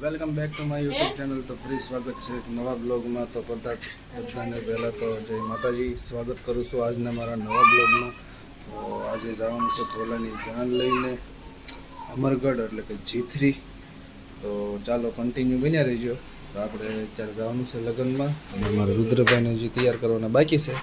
Welcome back to my YouTube channel. તો ફરી સ્વાગત છે એક નવા બ્લોગમાં। તો બધાને પહેલાં તો જય માતાજી, સ્વાગત કરું છું આજના મારા નવા બ્લોગમાં। તો આજે જવાનું છે ભોલાની જાન લઈને અમરગઢ એટલે કે G3। તો ચાલો કન્ટિન્યુ બન્યા રહીજો। તો આપણે અત્યારે જવાનું છે લગ્નમાં અને અમારા રુદ્રભાઈને હજી તૈયાર કરવાના બાકી છે,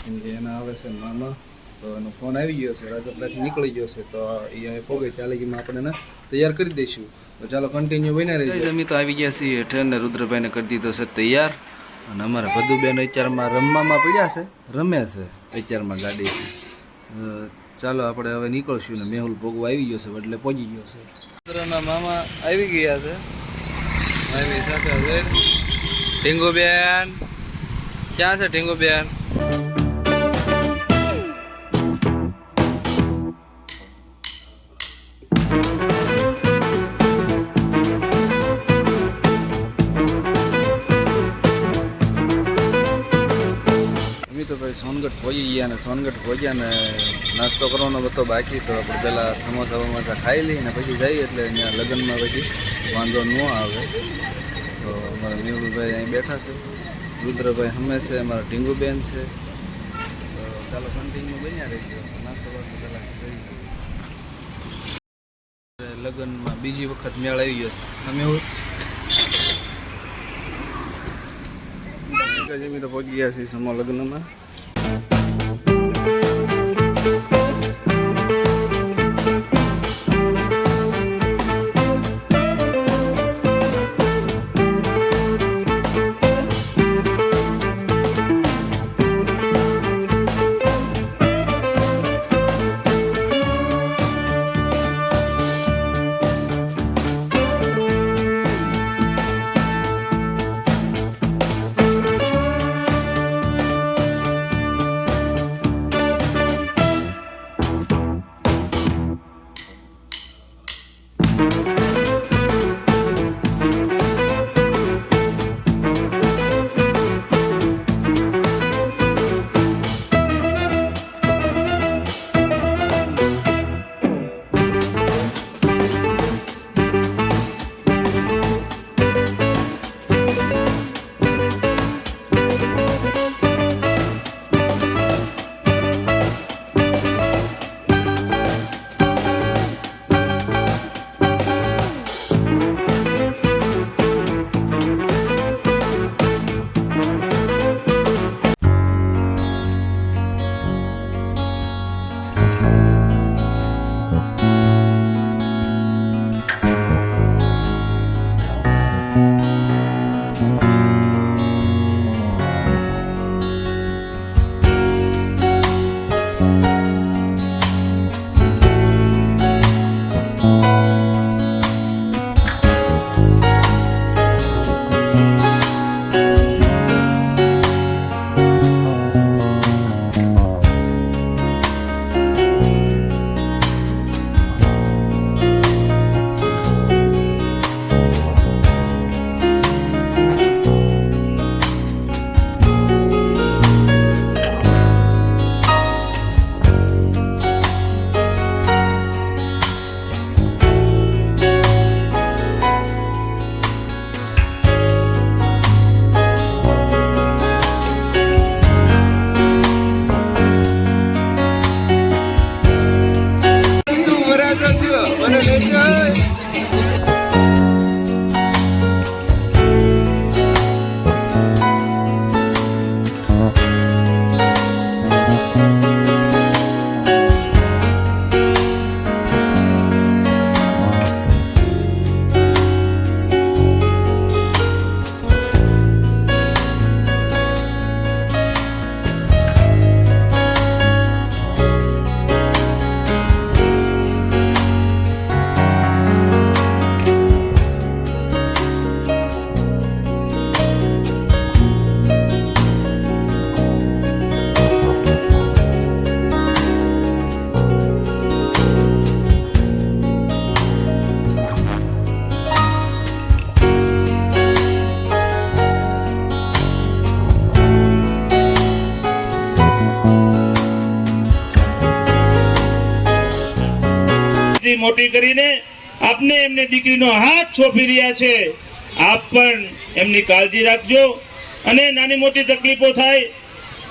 કેમ કે એના આવે છે મામા। તો એનો ફોન આવી ગયો છે, રાજપરાથી નીકળી ગયો છે, તો અહીંયા પોગે ત્યાં લગીમાં આપણે એને તૈયાર કરી દઈશું। તો ચાલો કન્ટિન્યુ બન્યા રહીજો। અમે તો આવી ગયા છીએ હેઠળ ને રુદ્રભાઈને કરી દીધો છે તૈયાર, અને અમારા ભદુબેન અત્યારમાં રમવામાં પડ્યા છે, રમે છે અત્યારમાં ગાડી। ચાલો આપણે હવે નીકળશું ને મેહુલ ભોગવા આવી ગયો છે એટલે પહોંચી ગયો છે। રુદ્રના મામા આવી ગયા છે, મારી સાથે છે ઢીંગુબેન। ક્યાં છે ઢીંગુબેન? તો ભાઈ સોનગઢ પહોંચી ગયા ને સોનગઢ પહોંચ્યા ને નાસ્તો કરવાનો બધો બાકી। તો આપણે પહેલાં સમોસા વમોસા ખાઈ લઈએ ને પછી જઈએ એટલે અહીંયા લગ્નમાં પછી વાંધો ન આવે। તો અમારા મેહુલભાઈ અહીં બેઠા છે, રુદ્રભાઈ હમે છે, અમારા ઢીંગુબેન છે। તો ચાલો કન્ટિન્યુ બન્યા રહીજો, નાસ્તો બાસ્તો પહેલાં કરી દઈએ। લગ્નમાં બીજી વખત મેળ આવી ગયો છે મેહુલ। જમી તો પહોંચી ગયા છીએ સમો લગ્નમાં। મોટી કરીને આપને એમને દીકરીનો હાથ સોંપી રહ્યા છે. આપ પણ એમની કાળજી રાખજો અને નાની મોટી તકલીફો થાય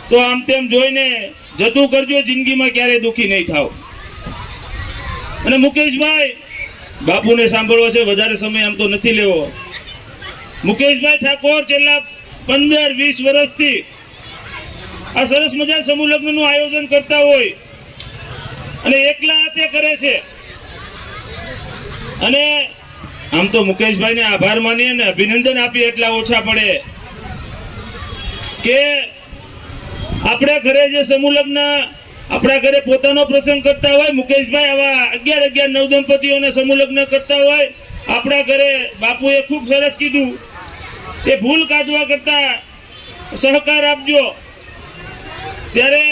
તો આમ તેમ જોઈને જતું કરજો. જિંદગીમાં ક્યારેય દુઃખી નહીં થાવ. અને મુકેશભાઈ, બાપુને સાંભળવો છે, વધારે સમય આમ તો નથી લેવો. મુકેશભાઈ ઠાકોર છેલ્લા 15-20 વર્ષથી આ સરસ મજા સમૂહ લગ્નનું આયોજન કરતા હોય અને એકલા હાથે કરે છે. અને આમ તો મુકેશભાઈને આભાર માનીએ ને અભિનંદન આપીએ એટલા ઓછા પડે કે આપણા ઘરે જે સમૂહ લગ્ન, આપણા ઘરે પોતાનો પ્રસંગ કરતા હોય, મુકેશભાઈ આવા 11 9 દંપતીઓને સમૂહ લગ્ન કરતા હોય. આપણા ઘરે બાપુએ ખૂબ સરસ કીધું કે ભૂલ કાઢવા કરતા સહકાર આપજો. ત્યારે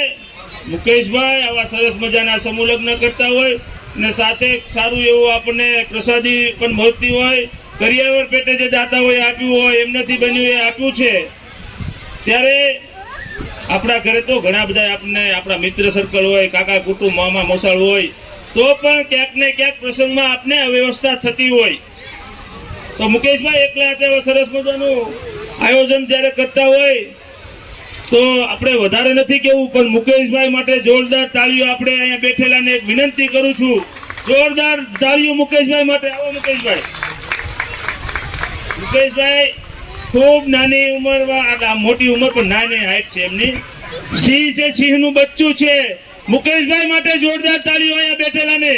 મુકેશભાઈ આવા સરસ મજાના સમૂહ લગ્ન કરતા હોય ને સાથે સારું એવું આપણને પ્રસાદી પણ મળતી હોય. કરિયાવર પેટે જે દાતા હોય આપ્યું હોય, એમનાથી બન્યું એ આપ્યું છે. ત્યારે આપણા ઘરે તો ઘણા બધા આપણને આપણા મિત્ર સર્કલ હોય, કાકા કુટુંબ, મામા મોસાળ હોય, તો પણ ક્યાંક ને ક્યાંક પ્રસંગમાં આપને અવ્યવસ્થા થતી હોય. તો મુકેશભાઈ એકલા હાથે સરસ મજાનું આયોજન જ્યારે કરતા હોય તો આપણે વધારે નથી કેવું, પણ મુકેશભાઈ માટે જોરદાર તાળીઓ. આપણે અહીંયા બેઠેલાને એક વિનંતી કરું છું, જોરદાર તાળીઓ મુકેશભાઈ માટે. આવો મુકેશભાઈ. મુકેશભાઈ ખૂબ નાની ઉંમરમાં, મોટી ઉંમર પણ નાની હાઈટ છે એમની. સિંહ છે, સિંહનું બચ્ચું છે. મુકેશભાઈ માટે જોરદાર તાળીઓ અહીંયા બેઠેલાને.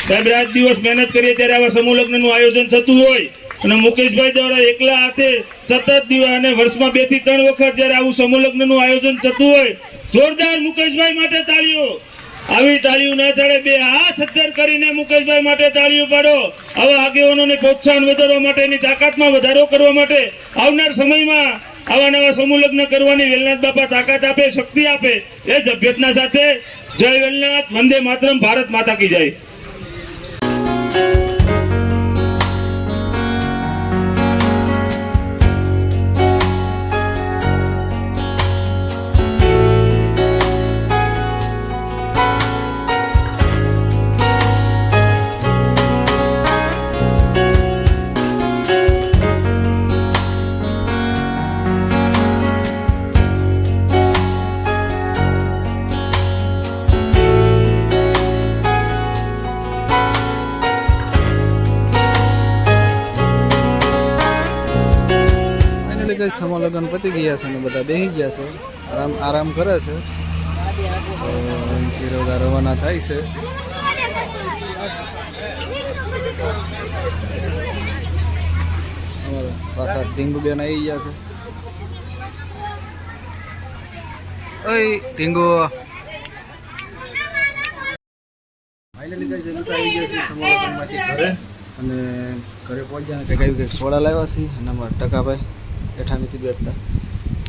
સાહેબ, રાત દિવસ મહેનત કરીએ ત્યારે આવા સમૂહ લગ્નનું આયોજન થતું હોય અને મુકેશભાઈ દ્વારા એકલા હાથે સતત દિવસ અને વર્ષમાં 2 થી 3 વખત જ્યારે આવું સમૂહ લગ્નનું આયોજન થતું હોય, જોરદાર મુકેશભાઈ માટે તાળીઓ. આવી તાળીઓ ના ચાલે, 2 હાથ અદ્ધર કરીને મુકેશભાઈ માટે તાળીઓ પાડો. આવા આગેવાનોને પ્રોત્સાહન વધારવા માટે, એની તાકાતમાં વધારો કરવા માટે આવનાર સમયમાં આવા નવા સમૂહ લગ્ન કરવાની વેલનાથ બાપા તાકાત આપે, શક્તિ આપે, એ જ અભ્યર્થના સાથે જય વેલનાથ, વંદે માતરમ, ભારત માતા કી જય. સમૂહ લગ્ન પતી ગયા છે અને બધા બેસી ગયા છે, આરામ કરે છે. તો અહીંથી રવાના થાય છે. અમારા પાછા ઢીંગુબેન આવી ગયા છે. ઓય ઢીંગુ, ફાઇનલી કઈ જમીન આવી ગયા છે સમૂહ લગ્નમાંથી ઘરે. અને ઘરે પહોંચ્યા ને કંઈક સોડા લાવ્યા છે. અને અમારા ટકાભાઈ બેઠા નથી બેઠતા.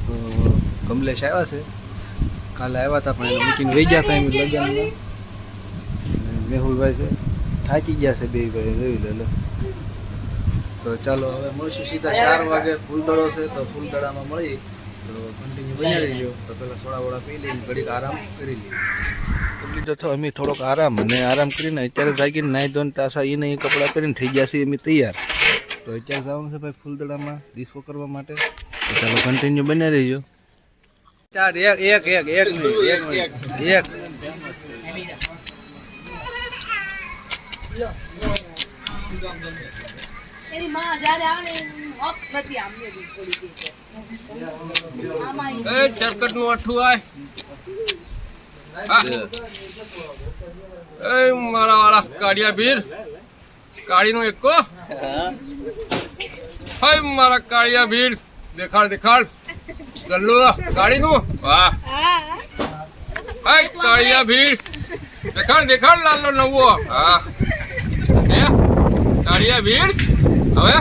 તો કમલેશ આવ્યા છે, કાલે આવ્યા હતા પણ એને મૂકીને વહી ગયા હતા એમ લગ્નમાં. મેહુલભાઈ છે, થાકી ગયા છે 2 ભાઈ, જોઈ લે. તો ચાલો હવે મળશું સીધા 4 વાગે. ફૂલદડો છે તો ફૂલદડામાં મળી તો કન્ટિન્યુ બની રહીજો. તો પહેલાં સોડા વોડા પી લઈએ, ઘડીક આરામ કરી લઈએ. લીધો તો અમે થોડોક આરામ, અને આરામ કરીને અત્યારે જાગીને નાહી ધોઈને તાસા એને એ કપડાં પહેરીને થઈ ગયા છે અમે તૈયાર. તો અત્યારે જવાનું છે ભાઈ ફૂલદડામાં ડિસ્કો કરવા માટે. તો ચાલો કન્ટિન્યુ બની રહીજો. એક એની માં જ્યારે આવે હક નથી આમને થોડી એ ચરકટ નું અઠું આય એ મારા વાળા કાળિયા ભીર કાળી નો એકો હાય મારા કાળિયા ભીર દેખાડ ગલ્લો કાળી નું વાહ હાય કાળિયા ભીર દેખાડ લાલો નવો હા હે કાળિયા ભીર હવે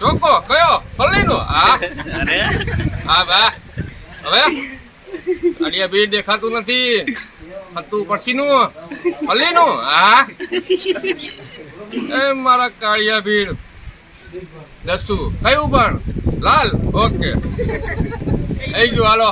ચોકો કયો ફલ્લી નો હા અરે હા બા હવે કાળિયા ભીર દેખાતું નથી હતું પછી નું ફલ્લી નું હા એ મારા કાળિયા ભીર દસુ કયું પણ લાલ ઓકે થઈ ગયું હાલો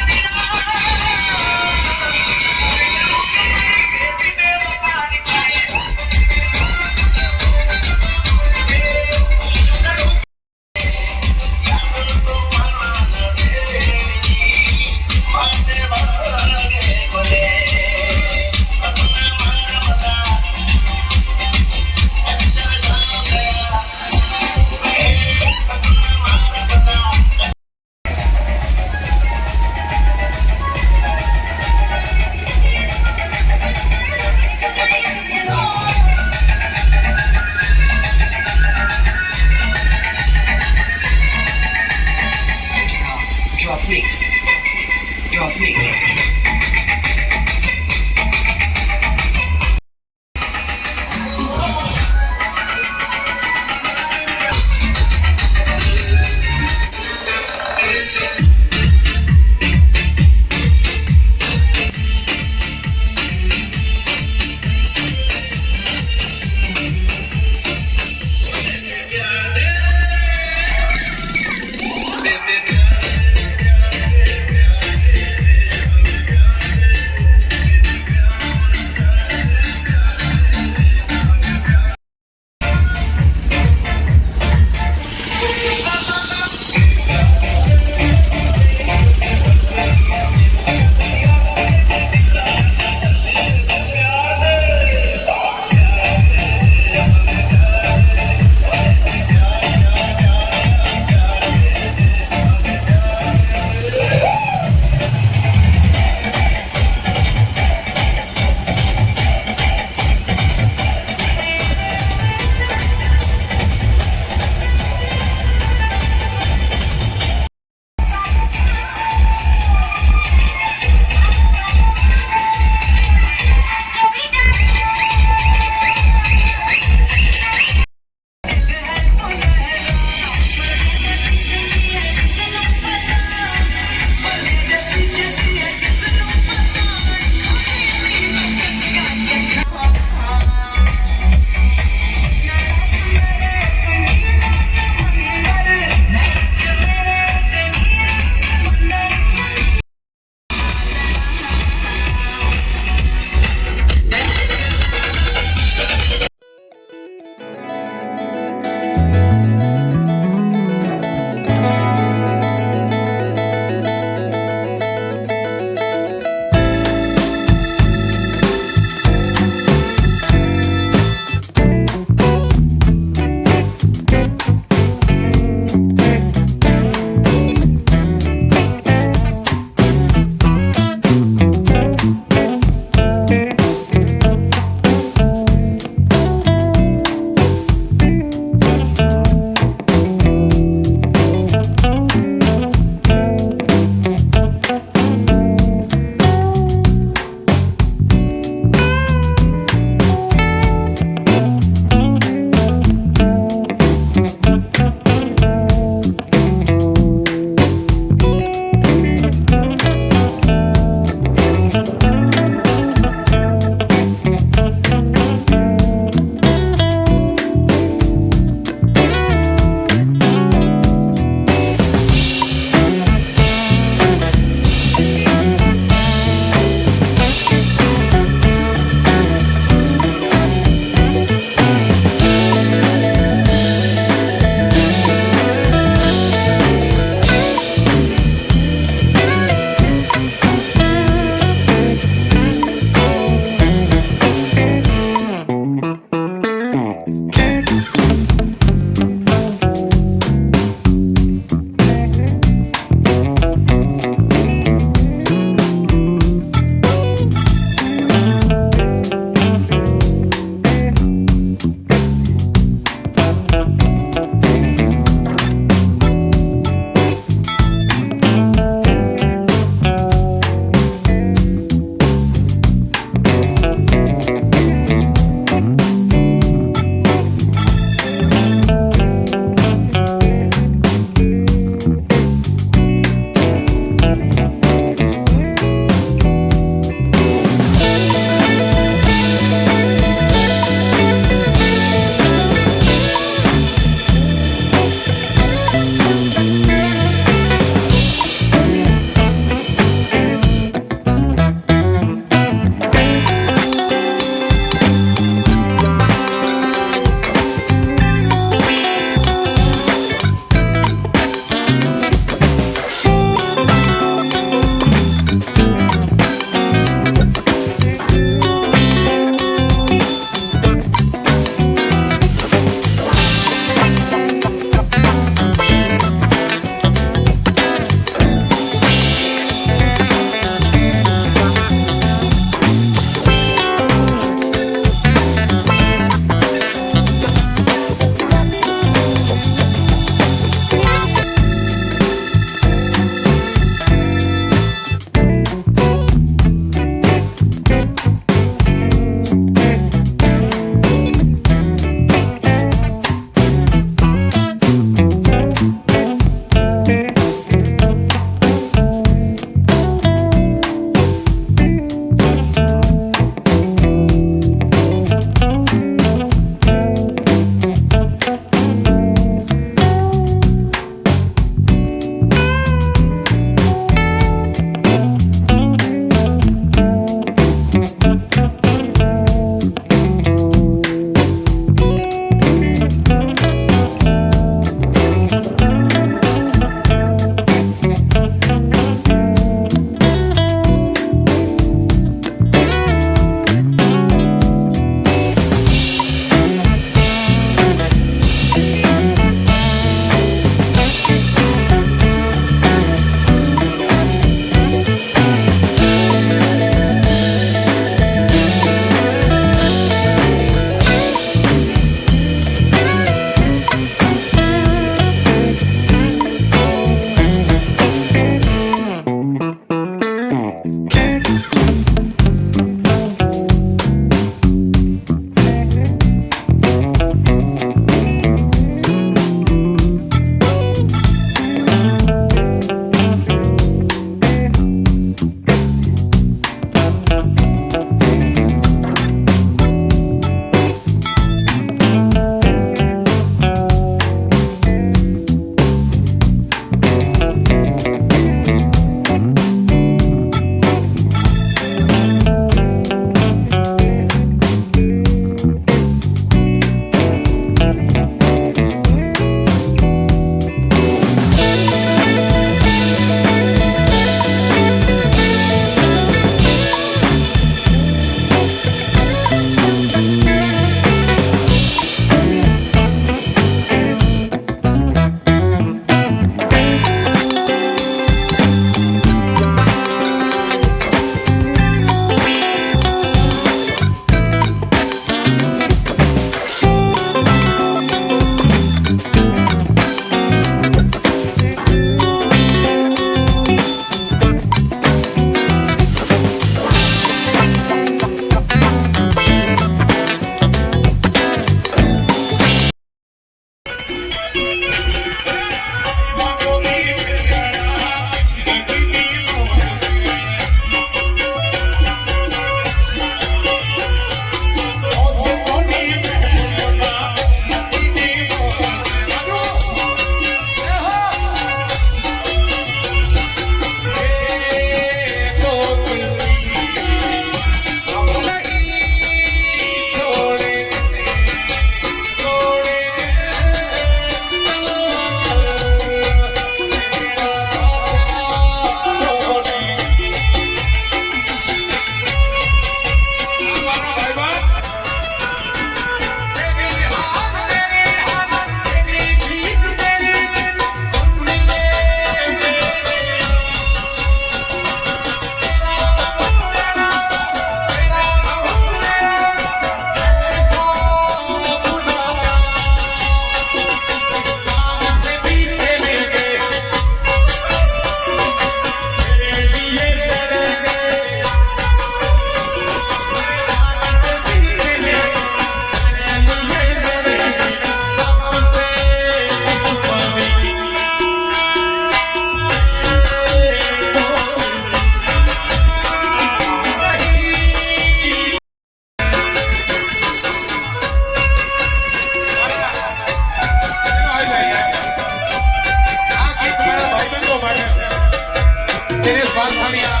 વાસણિયા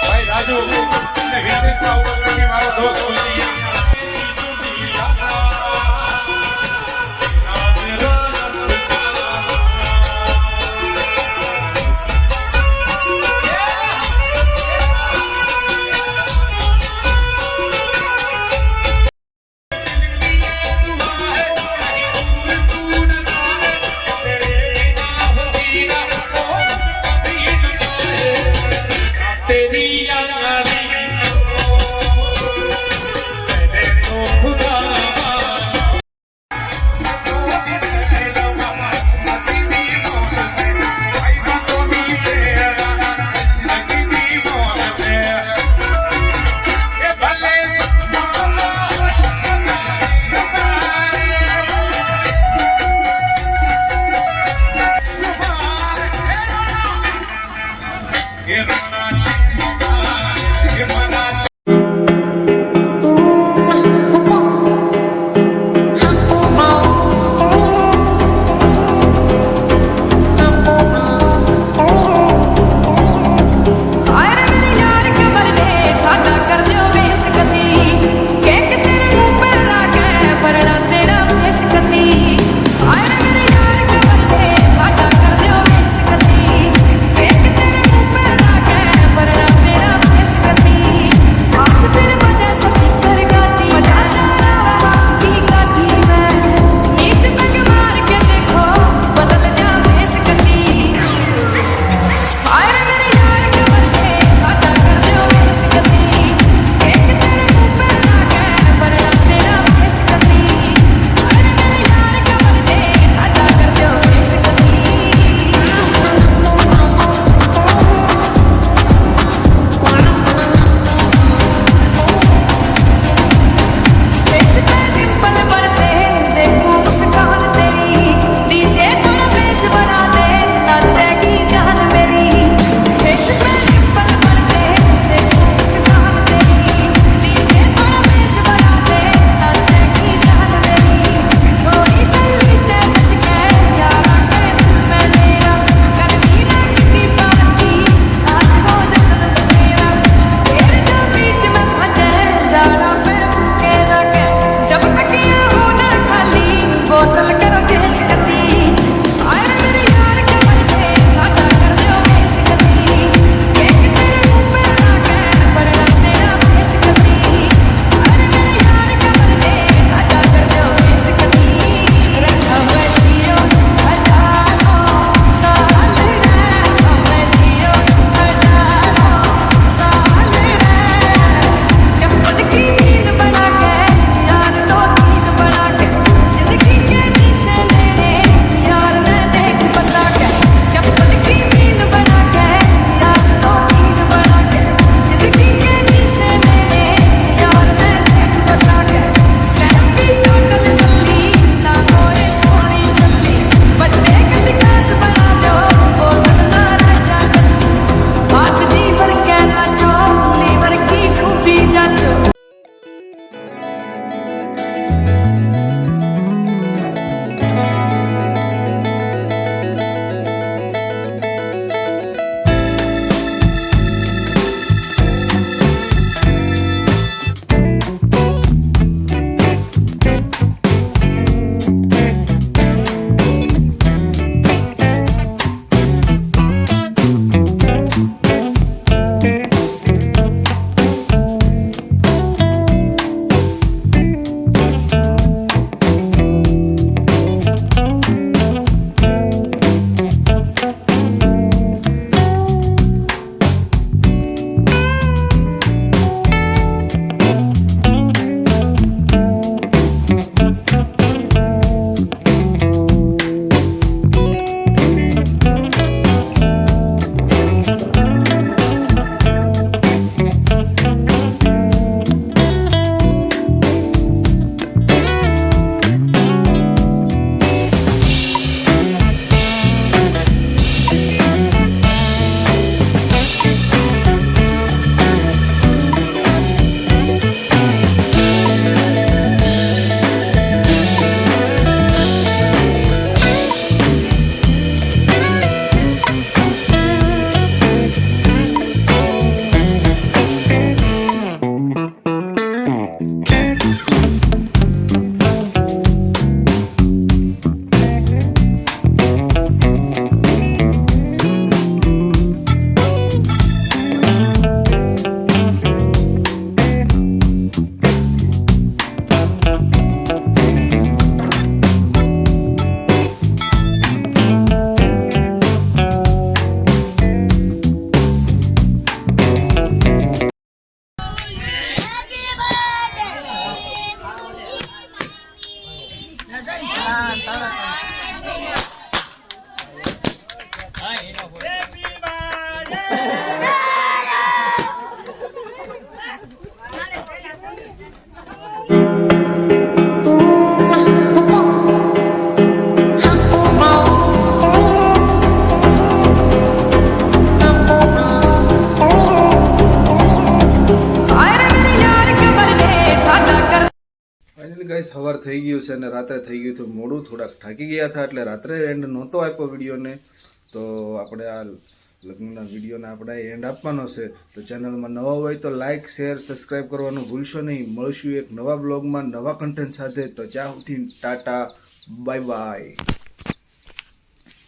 ભાઈ રાજુ અને હિતેશ સાવરકરની મારો દોસ્ત મુનિયા ફાઇનલી ગાઈસ સવાર થઈ ગયું છે અને રાત્રે થઈ ગયું હતું મોડું, થોડાક થાકી ગયા હતા એટલે રાત્રે એન્ડ નહોતો આપ્યો વિડીયોને. તો આપણે આ લગ્નના વિડીયોને આપણે એન્ડ આપવાનો છે. તો ચેનલમાં નવા હોય તો લાઇક શેર સબસ્ક્રાઈબ કરવાનું ભૂલશો નહીં. મળશું એક નવા બ્લોગમાં નવા કન્ટેન્ટ સાથે. તો ત્યાં સુધી ટાટા બાય બાય.